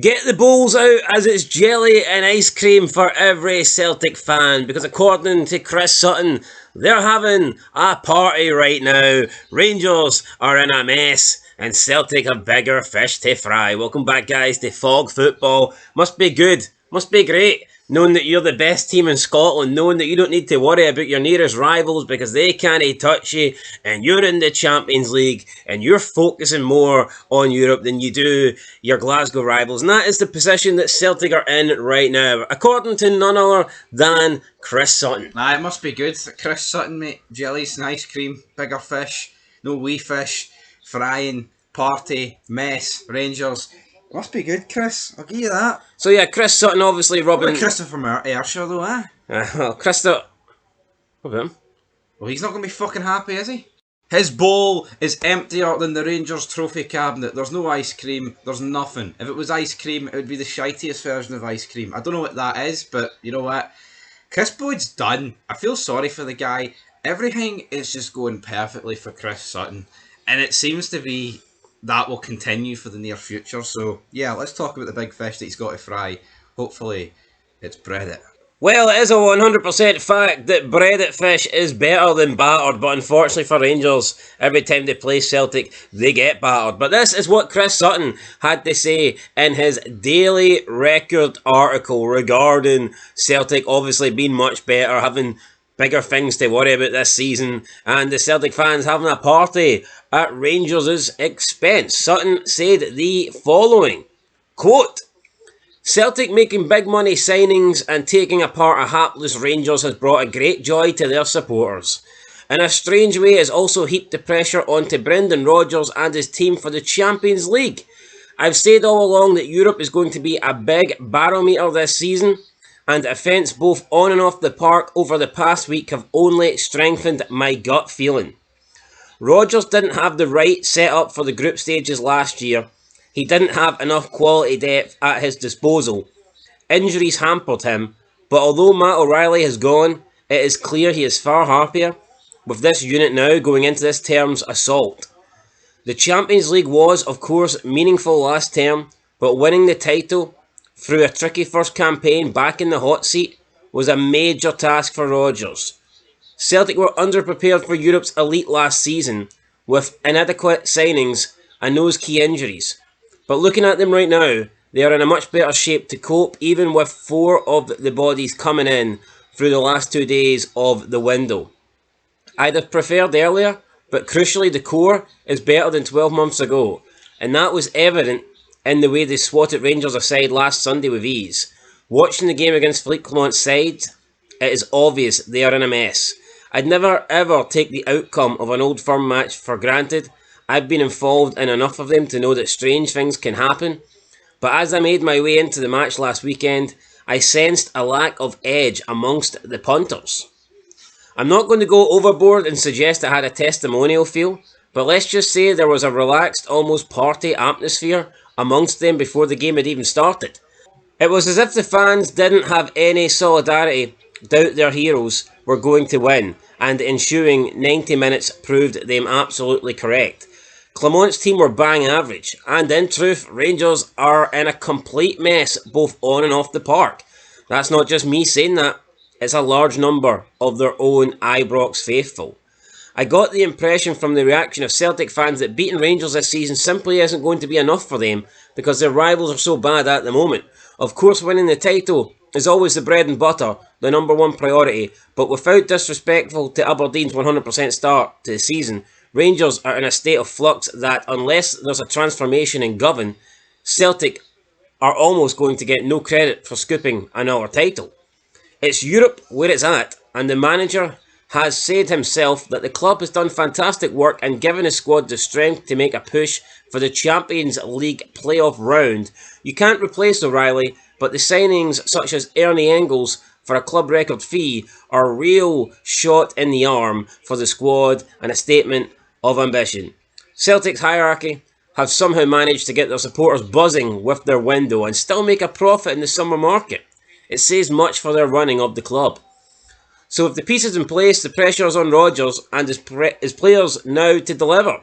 Get the bowls out as it's jelly and ice cream for every Celtic fan, because according to Chris Sutton, they're having a party right now. Rangers are in a mess and Celtic have bigger fish to fry. Welcome back, guys, to Fog Football. Must be good, must be great, knowing that you're the best team in Scotland, knowing that you don't need to worry about your nearest rivals because they can't touch you, and you're in the Champions League, and you're focusing more on Europe than you do your Glasgow rivals. And that is the position that Celtic are in right now, according to none other than Chris Sutton. It must be good. Chris Sutton, mate. Jellies and ice cream, bigger fish, no wee fish, frying, party, mess, Rangers. Must be good, Chris. I'll give you that. So yeah, Chris Sutton obviously rubbing... Christopher Ayrshire though, eh? Well, Christopher... What about him? Well, he's not going to be fucking happy, is he? His bowl is emptier than the Rangers trophy cabinet. There's no ice cream. There's nothing. If it was ice cream, it would be the shitiest version of ice cream. I don't know what that is, but you know what? Chris Boyd's done. I feel sorry for the guy. Everything is just going perfectly for Chris Sutton. And it seems to be that will continue for the near future. So, yeah, let's talk about the big fish that he's got to fry. Hopefully, it's breaded. Well, it is a 100% fact that breaded fish is better than battered, but unfortunately for Rangers, every time they play Celtic, they get battered. But this is what Chris Sutton had to say in his Daily Record article regarding Celtic obviously being much better, having bigger things to worry about this season, and the Celtic fans having a party at Rangers' expense. Sutton said the following, quote, Celtic making big money signings and taking apart a hapless Rangers has brought a great joy to their supporters. In a strange way, it's also heaped the pressure onto Brendan Rodgers and his team for the Champions League. I've said all along that Europe is going to be a big barometer this season, and events both on and off the park over the past week have only strengthened my gut feeling. Rodgers didn't have the right setup for the group stages last year. He didn't have enough quality depth at his disposal. Injuries hampered him, but although Matt O'Reilly has gone, it is clear he is far happier with this unit now going into this term's assault. The Champions League was, of course, meaningful last term, but winning the title through a tricky first campaign back in the hot seat was a major task for Rodgers. Celtic were underprepared for Europe's elite last season, with inadequate signings and those key injuries. But looking at them right now, they are in a much better shape to cope, even with 4 of the bodies coming in through the last 2 days of the window. I'd have preferred earlier, but crucially the core is better than 12 months ago, and that was evident in the way they swatted Rangers aside last Sunday with ease. Watching the game against Philippe Clement's side, it is obvious they are in a mess. I'd never ever take the outcome of an Old Firm match for granted. I've been involved in enough of them to know that strange things can happen, but as I made my way into the match last weekend, I sensed a lack of edge amongst the punters. I'm not going to go overboard and suggest I had a testimonial feel, but let's just say there was a relaxed, almost party atmosphere amongst them before the game had even started. It was as if the fans didn't have any solidarity, doubt their heroes were going to win, and the ensuing 90 minutes proved them absolutely correct. Clement's team were bang average, and in truth, Rangers are in a complete mess both on and off the park. That's not just me saying that, it's a large number of their own Ibrox faithful. I got the impression from the reaction of Celtic fans that beating Rangers this season simply isn't going to be enough for them because their rivals are so bad at the moment. Of course, winning the title is always the bread and butter, the number one priority, but without disrespectful to Aberdeen's 100% start to the season, Rangers are in a state of flux that, unless there's a transformation in Govan, Celtic are almost going to get no credit for scooping another title. It's Europe where it's at, and the manager has said himself that the club has done fantastic work and given his squad the strength to make a push for the Champions League playoff round. You can't replace O'Reilly, but the signings such as Ernie Engels for a club record fee are a real shot in the arm for the squad and a statement of ambition. Celtic's hierarchy have somehow managed to get their supporters buzzing with their window and still make a profit in the summer market. It says much for their running of the club. So if the pieces in place, the pressure is on Rodgers and his players now to deliver.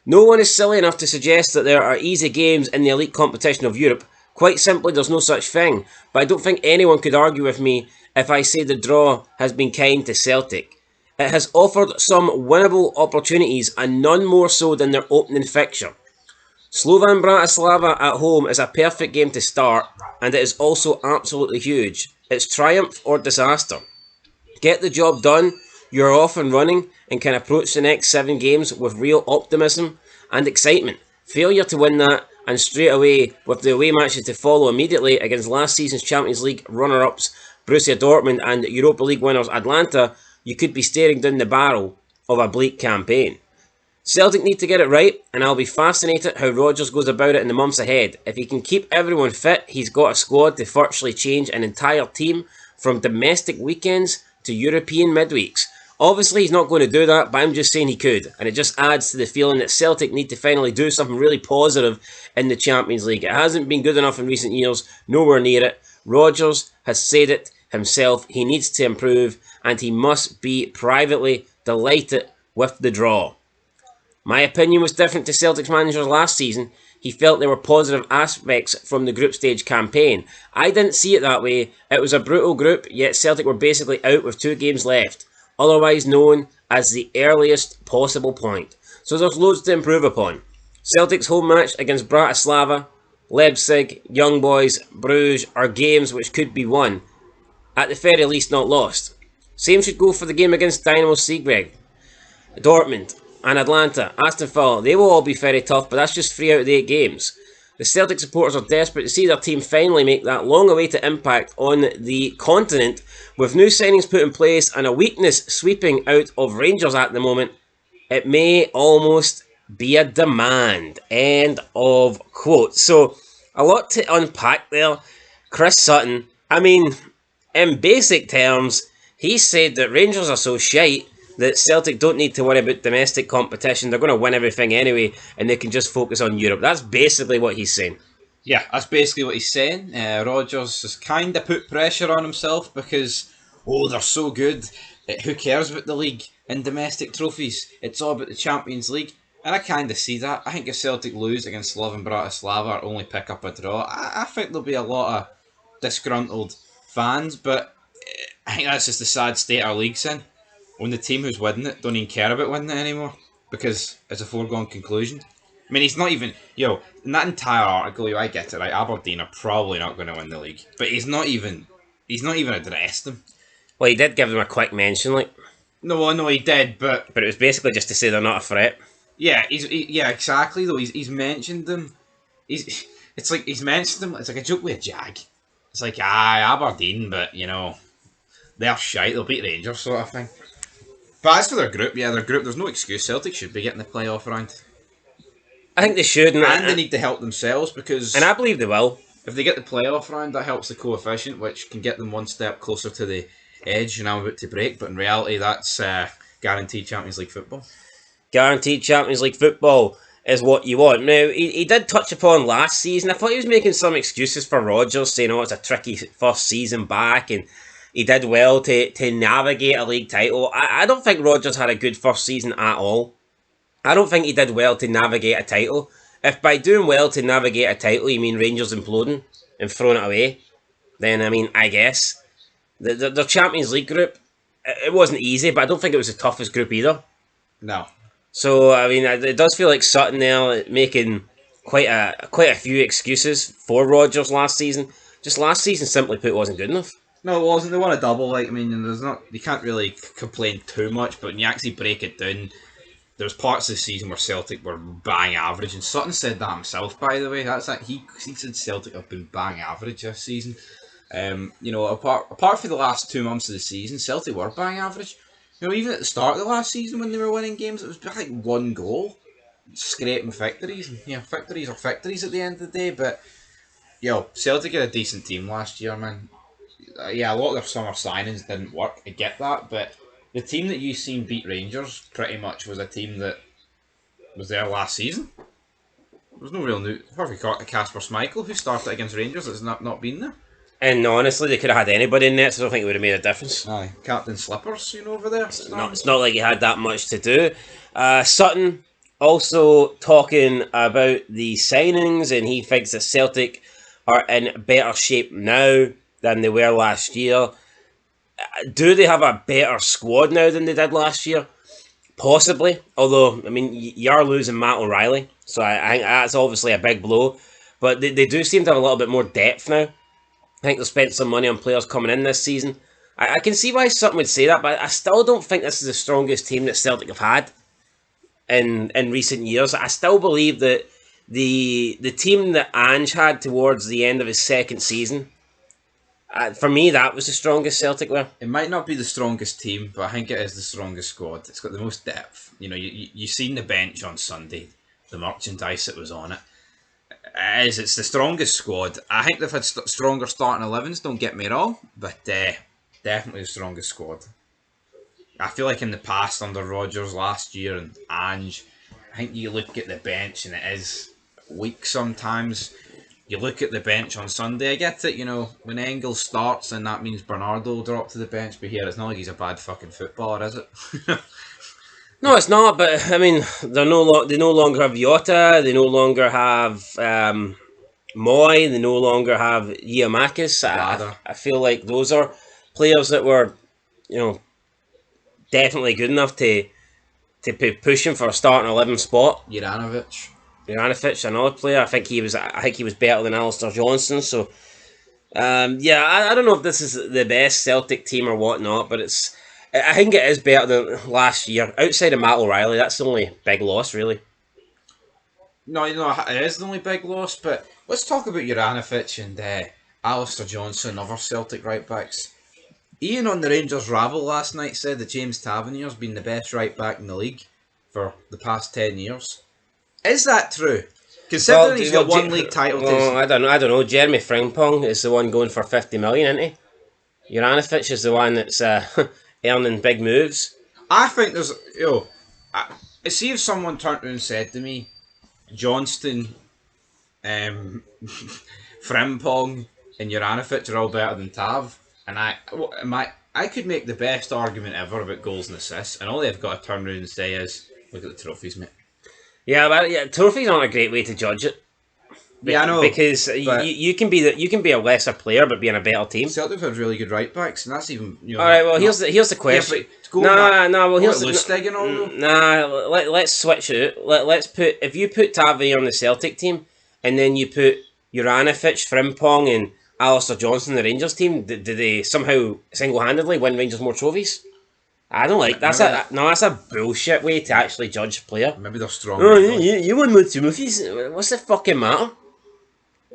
No one is silly enough to suggest that there are easy games in the elite competition of Europe, Quite simply, there's no such thing, but I don't think anyone could argue with me if I say the draw has been kind to Celtic. It has offered some winnable opportunities and none more so than their opening fixture. Slovan Bratislava at home is a perfect game to start, and it is also absolutely huge. It's triumph or disaster. Get the job done, you're off and running, and can approach the next 7 games with real optimism and excitement. Failure to win that, and straight away, with the away matches to follow immediately against last season's Champions League runner-ups Borussia Dortmund and Europa League winners Atlanta, you could be staring down the barrel of a bleak campaign. Celtic need to get it right, and I'll be fascinated how Rodgers goes about it in the months ahead. If he can keep everyone fit, he's got a squad to virtually change an entire team from domestic weekends to European midweeks. Obviously, he's not going to do that, but I'm just saying he could, and it just adds to the feeling that Celtic need to finally do something really positive in the Champions League. It hasn't been good enough in recent years, nowhere near it. Rodgers has said it himself, he needs to improve, and he must be privately delighted with the draw. My opinion was different to Celtic's managers last season. He felt there were positive aspects from the group stage campaign. I didn't see it that way. It was a brutal group, yet Celtic were basically out with 2 games left, otherwise known as the earliest possible point. So there's loads to improve upon. Celtic's home match against Bratislava, Leipzig, Young Boys, Bruges are games which could be won, at the very least not lost. Same should go for the game against Dynamo Zagreb, Dortmund, and Atlanta, Aston Villa. They will all be very tough, but that's just 3 out of the 8 games. The Celtic supporters are desperate to see their team finally make that long-awaited impact on the continent. With new signings put in place and a weakness sweeping out of Rangers at the moment, it may almost be a demand. End of quote. So, a lot to unpack there. Chris Sutton, I mean, in basic terms, he said that Rangers are so shite that Celtic don't need to worry about domestic competition. They're going to win everything anyway, and they can just focus on Europe. That's basically what he's saying. Yeah, that's basically what he's saying. Rodgers has kind of put pressure on himself because, they're so good. Who cares about the league and domestic trophies? It's all about the Champions League. And I kind of see that. I think if Celtic lose against Slovan Bratislava or only pick up a draw, I think there'll be a lot of disgruntled fans, but I think that's just the sad state our league's in. When the team who's winning it don't even care about winning it anymore because it's a foregone conclusion. I mean, he's not even, in that entire article, I get it, right? Aberdeen are probably not going to win the league, but he's not even addressed them. Well, he did give them a quick mention, like. No, I know he did, but it was basically just to say they're not a threat. Yeah, exactly. Though he's mentioned them. It's like he's mentioned them. It's like a joke with a jag. It's like Aberdeen, but they're shite. They'll beat Rangers, sort of thing. But as for their group, there's no excuse. Celtic should be getting the playoff round. I think they should, and they need to help themselves because. And I believe they will. If they get the playoff round, that helps the coefficient, which can get them one step closer to the edge. And I'm about to break, but in reality, that's guaranteed Champions League football. Guaranteed Champions League football is what you want. Now, he did touch upon last season. I thought he was making some excuses for Rodgers, saying, it's a tricky first season back, and he did well to navigate a league title. I don't think Rodgers had a good first season at all. I don't think he did well to navigate a title. If by doing well to navigate a title you mean Rangers imploding and throwing it away, then, I guess. The Champions League group, it wasn't easy, but I don't think it was the toughest group either. No. So, it does feel like Sutton now making quite a few excuses for Rodgers last season. Just last season, simply put, wasn't good enough. No, it wasn't. They won a double. You can't really complain too much, but when you actually break it down, there was parts of the season where Celtic were bang average, and Sutton said that himself, by the way. He said Celtic have been bang average this season. Apart from the last 2 months of the season, Celtic were bang average. Even at the start of the last season when they were winning games, it was like 1 goal, scraping victories. Victories are victories at the end of the day. But Celtic had a decent team last year, man. A lot of their summer signings didn't work. I get that, but the team that you seen beat Rangers pretty much was a team that was there last season. There was no real new. Perfect got Kasper Schmeichel, who started against Rangers, that's not been there. And honestly, they could have had anybody in there, so I don't think it would have made a difference. Aye, Captain Slippers, over there. It's not like he had that much to do. Sutton also talking about the signings, and he thinks that Celtic are in better shape now than they were last year. Do they have a better squad now than they did last year? Possibly. Although, I mean, you are losing Matt O'Reilly, so I think that's obviously a big blow. But they do seem to have a little bit more depth now. I think they've spent some money on players coming in this season. I can see why Sutton would say that, but I still don't think this is the strongest team that Celtic have had in recent years. I still believe that the team that Ange had towards the end of his second season, for me, that was the strongest Celtic were. It might not be the strongest team, but I think it is the strongest squad. It's got the most depth. You seen the bench on Sunday, the merchandise that was on it. It's the strongest squad. I think they've had stronger starting 11s, don't get me wrong, but definitely the strongest squad. I feel like in the past, under Rodgers last year and Ange, I think you look at the bench and it is weak sometimes. You look at the bench on Sunday, I get it, when Engels starts and that means Bernardo will drop to the bench, but here it's not like he's a bad fucking footballer, is it? No, it's not, but I mean, they no longer have Jota, they no longer have Moy, they no longer have Giamakis. I feel like those are players that were, definitely good enough to be pushing for a starting 11 spot. Juranovic, another player. I think he was better than Alistair Johnston. So, I don't know if this is the best Celtic team or whatnot, but I think it is better than last year. Outside of Matt O'Reilly, that's the only big loss, really. No, it is the only big loss, but let's talk about Juranovic and Alistair Johnston, other Celtic right backs. Ian on the Rangers Ravel last night said that James Tavernier's been the best right back in the league for the past 10 years. Is that true? Considering he's got one league title. I don't know. Jeremy Frimpong is the one going for 50 million, isn't he? Juranovic is the one that's earning big moves. I think there's, see if someone turned around and said to me, Johnston, Frimpong, and Juranovic are all better than Tav, and I could make the best argument ever about goals and assists, and all they've got to turn around and say is, look at the trophies, mate. Yeah, trophies aren't a great way to judge it. Yeah, I know, because you can be a lesser player but be in a better team. Celtic had really good right backs, and that's even All right, well here's the question. Well here's let's switch it. Let's put if you put Tavernier on the Celtic team, and then you put Juranovic, Frimpong, and Alistair Johnston in the Rangers team. Did they somehow single-handedly win Rangers more trophies? I don't like that's a bullshit way to actually judge a player. Maybe they're strong. Oh, you won more trophies. What's the fucking matter?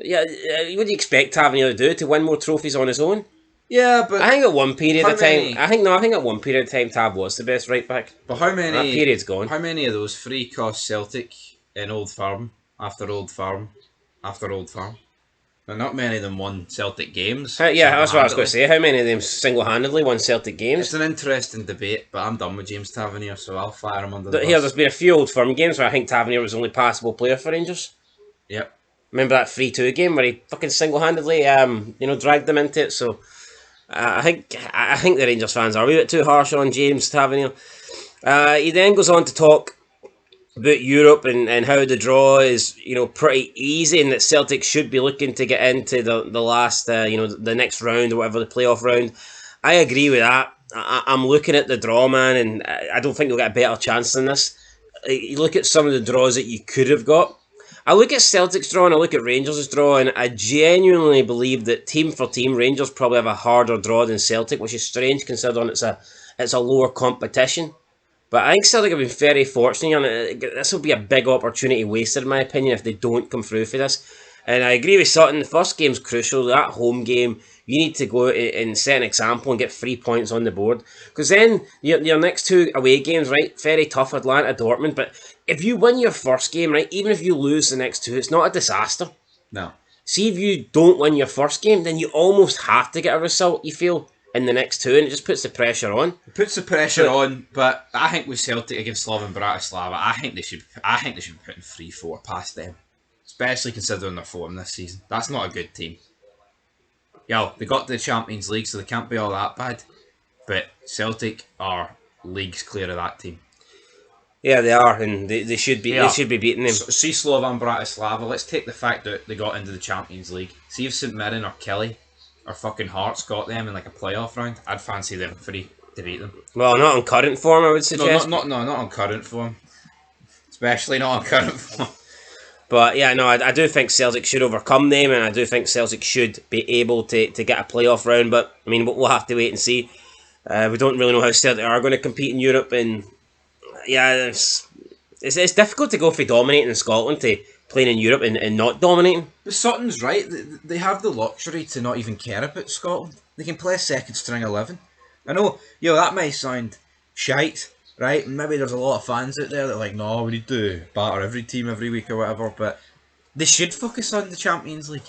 Yeah, what do you expect Tavernier to do, to win more trophies on his own? Yeah, but I think at one period of time, I think at one period of time, Tav was the best right back. But how many? That period's gone. How many of those free cost Celtic in Old Firm after Old Firm after Old Firm? Now, not many of them won Celtic games. Yeah, that's what I was going to say. How many of them single-handedly won Celtic games? It's an interesting debate, but I'm done with James Tavernier, so I'll fire him under the bus. There's been a few Old Firm games where I think Tavernier was the only passable player for Rangers. Yep. Remember that 3-2 game where he fucking single-handedly, dragged them into it. So I think the Rangers fans are a wee bit too harsh on James Tavernier. He then goes on to talk about Europe and how the draw is, pretty easy, and that Celtic should be looking to get into the last, the next round or whatever, the playoff round. I agree with that. I'm looking at the draw, man, and I don't think you'll get a better chance than this. You look at some of the draws that you could have got. I look at Celtic's draw and I look at Rangers' draw, and I genuinely believe that team for team, Rangers probably have a harder draw than Celtic, which is strange considering it's a lower competition. But I think Celtic have been very fortunate, and this will be a big opportunity wasted, in my opinion, if they don't come through for this. And I agree with Sutton, the first game's crucial. That home game, you need to go and set an example and get 3 points on the board. Because then, your next two away games, right, very tough, Atlanta, Dortmund. But if you win your first game, right, even if you lose the next two, it's not a disaster. No. See, if you don't win your first game, then you almost have to get a result, you feel, in the next two, and it just puts the pressure on. It puts the pressure on, but I think with Celtic against Slovan Bratislava, I think they should be putting 3-4 past them. Especially considering their form this season. That's not a good team. Yeah, they got to the Champions League, so they can't be all that bad. But Celtic are leagues clear of that team. Yeah, they are, and they should be. They Yeah. should be beating them. See Slovan Bratislava. Let's take the fact that they got into the Champions League. See if St Mirren or Kelly or fucking Hearts got them in like a playoff round. I'd fancy them free to beat them. Well, not on current form, I would No, suggest. not on current form. Especially not on current form. But yeah, no, I do think Celtic should overcome them, and I do think Celtic should be able to get a playoff round. But I mean, we'll have to wait and see. We don't really know how Celtic are going to compete in Europe, and yeah, it's difficult to go from dominating in Scotland to playing in Europe and not dominating. But Sutton's right. They have the luxury to not even care about Scotland. They can play a second string 11. I know, that may sound shite, right? Maybe there's a lot of fans out there that are like, no, we need to batter every team every week or whatever, but they should focus on the Champions League.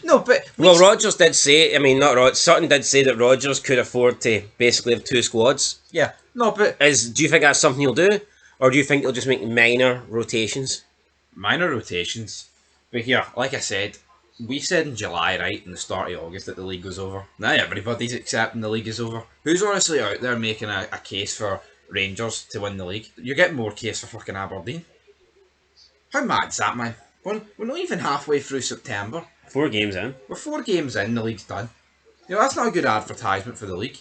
No, but... Well, Rodgers did say, I mean, not Rod, Sutton did say that Rodgers could afford to basically have two squads. Yeah, no, but... Do you think that's something he'll do? Or do you think he'll just make minor rotations? Minor rotations. But here, like I said, we said in July, right, in the start of August that the league was over. Now everybody's accepting the league is over. Who's honestly out there making a case for Rangers to win the league? You're getting more case for fucking Aberdeen. How mad's that, man? We're not even halfway through September. 4 games in. We're 4 games in, the league's done. That's not a good advertisement for the league.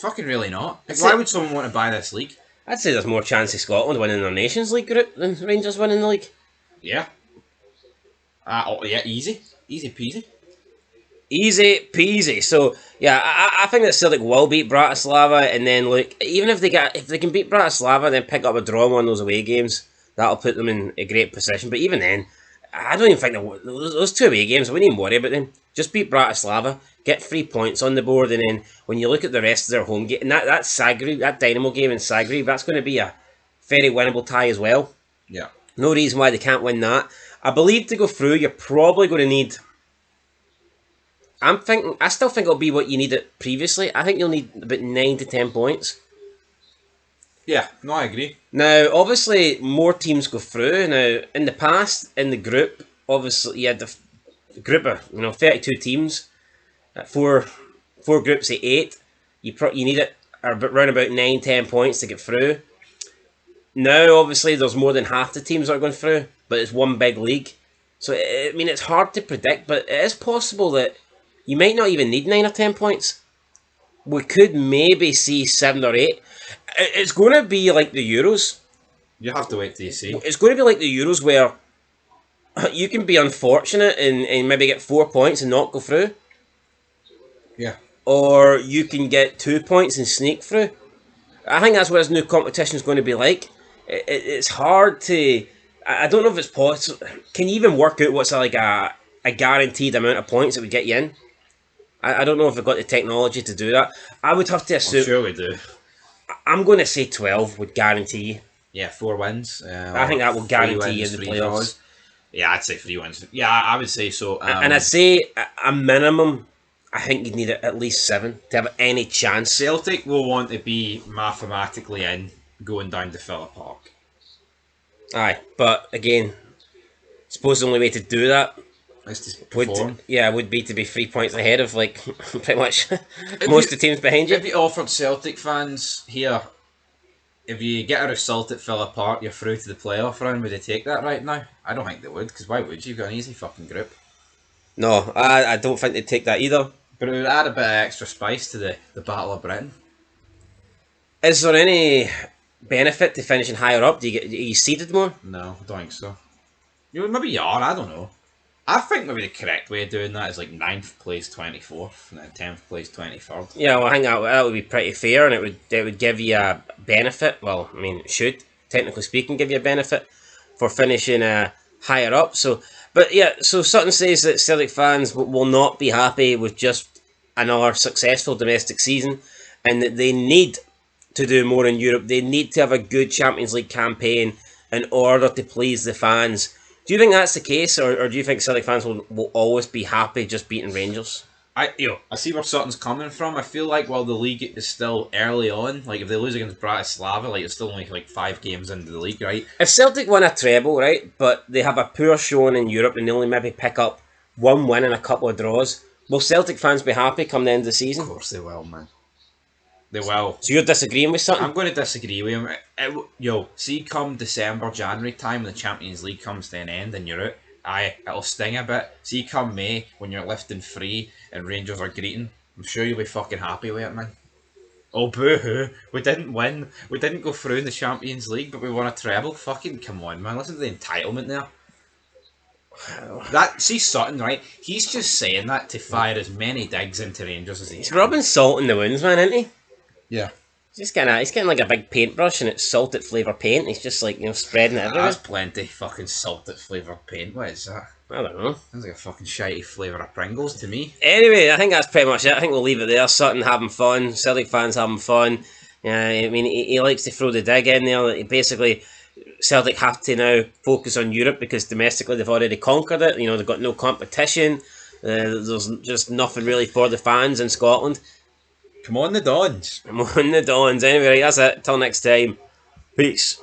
Fucking really not. Like, why would someone want to buy this league? I'd say there's more chance of Scotland winning their Nations League group than Rangers winning the league. Yeah. Yeah, easy. Easy peasy. Easy peasy. So yeah, I think that Celtic will beat Bratislava, and then look, even if they can beat Bratislava and then pick up a draw in one of those away games, that'll put them in a great position. But even then, I don't even think that those 2 away games, I wouldn't even worry about them. Just beat Bratislava, get 3 points on the board, and then when you look at the rest of their home game, and that Zagreb, that Dynamo game in Zagreb, that's going to be a very winnable tie as well. Yeah. No reason why they can't win that. I believe to go through, you're probably going to need... I still think it'll be what you needed previously. I think you'll need about 9 to 10 points. Yeah, no, I agree. Now, obviously, more teams go through. Now, in the past, in the group, obviously, you had the group of 32 teams, 4 groups of 8. You need it around about 9-10 points to get through. Now, obviously, there's more than half the teams that are going through, but it's one big league. So, I mean, it's hard to predict, but it is possible that you might not even need 9 or 10 points. We could maybe see 7 or 8. It's going to be like the Euros. You have to wait till you see. It's going to be like the Euros where you can be unfortunate and maybe get 4 points and not go through. Yeah. Or you can get 2 points and sneak through. I think that's what this new competition is going to be like. It's hard to... I don't know if it's possible. Can you even work out what's like a guaranteed amount of points that would get you in? I don't know if they've got the technology to do that. I would have to assume... I'm sure we do. I'm going to say 12 would guarantee you. Yeah, 4 wins. I think that will guarantee you the playoffs. Draws. Yeah, I'd say 3 wins. Yeah, I would say so. And I'd say a minimum, I think you'd need at least 7 to have any chance. Celtic will want to be mathematically in going down to Phillip Park. Aye, but again, I suppose the only way to do that would be to be 3 points ahead of pretty much most of the teams behind you. If you offered Celtic fans here, if you get a result at Phillip Park, you're through to the playoff round, would they take that right now? I don't think they would, because why would you? You've got an easy fucking group. No, I don't think they'd take that either. But it would add a bit of extra spice to the Battle of Britain. Is there any benefit to finishing higher up? Are you seeded more? No, I don't think so. Maybe you are, I don't know. I think maybe the correct way of doing that is 9th place 24th and then 10th place 23rd. Yeah, well, I think that would be pretty fair, and it would give you a benefit. Well, I mean, it should, technically speaking, give you a benefit for finishing higher up. So Sutton says that Celtic fans will not be happy with just another successful domestic season, and that they need to do more in Europe. They need to have a good Champions League campaign in order to please the fans. Do you think that's the case, or do you think Celtic fans will always be happy just beating Rangers? I see where Sutton's coming from. I feel like while the league is still early on, if they lose against Bratislava, it's still only 5 games into the league, right? If Celtic win a treble, right, but they have a poor showing in Europe and they only maybe pick up 1 win and a couple of draws, will Celtic fans be happy come the end of the season? Of course they will, man. They will. So you're disagreeing with something? I'm going to disagree with him. See, come December, January time, when the Champions League comes to an end and you're out, aye, it'll sting a bit. See, come May, when you're lifting free and Rangers are greeting, I'm sure you'll be fucking happy with it, man. Oh, boo-hoo. We didn't win. We didn't go through in the Champions League, but we won a treble. Fucking come on, man. Listen to the entitlement there. See Sutton, right? He's just saying that to fire as many digs into Rangers as he He's can. rubbing salt in the wounds, man, isn't he? Yeah. He's getting like a big paintbrush and it's salted flavour paint. He's just like, spreading it everywhere. That's plenty fucking salted flavoured paint. What is that? I don't know. Sounds like a fucking shitey flavour of Pringles to me. Anyway, I think that's pretty much it. I think we'll leave it there. Sutton having fun. Celtic fans having fun. I mean, he likes to throw the dig in there. Basically, Celtic have to now focus on Europe because domestically they've already conquered it. They've got no competition. There's just nothing really for the fans in Scotland. Come on, the Dons. Come on, the Dons. Anyway, that's it. Till next time. Peace.